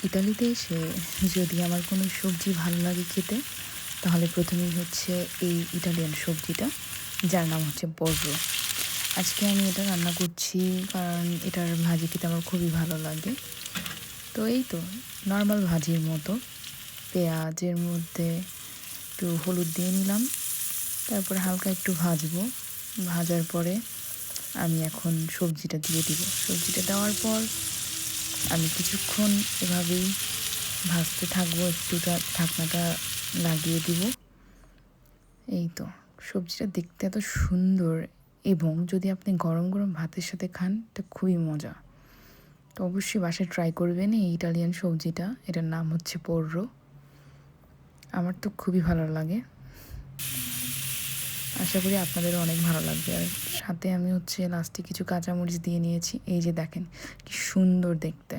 ইতালিতে এসে যদি আমার কোনো সবজি ভালো লাগে খেতে, তাহলে প্রথমেই হচ্ছে এই ইটালিয়ান সবজিটা, যার নাম হচ্ছে পোররো। আজকে আমি এটা রান্না করছি কারণ এটার ভাজি খেতে আমার খুবই ভালো লাগে। তো এই তো নর্মাল ভাজির মতো পেঁয়াজের মধ্যে একটু হলুদ দিয়ে নিলাম, তারপরে হালকা একটু ভাজবো। ভাজার পরে আমি এখন সবজিটা দিয়ে দিব। সবজিটা দেওয়ার পর আমি কিছুক্ষণ এভাবেই ভাজতে থাকবো, একটুটা ঢাকনাটা লাগিয়ে দিব। এই তো সবজিটা দেখতে এত সুন্দর, এবং যদি আপনি গরম গরম ভাতের সাথে খান এটা খুবই মজা। তো অবশ্যই বাসায় ট্রাই করবেন এই ইটালিয়ান সবজিটা। এটার নাম হচ্ছে পোররো। আমার তো খুবই ভালো লাগে, আশা করি আপনাদেরও অনেক ভালো লাগবে। আর সাথে আমি হচ্ছে লাস্টে কিছু কাঁচামরিচ দিয়ে নিয়েছি। এই যে দেখেন কি সুন্দর দেখতে।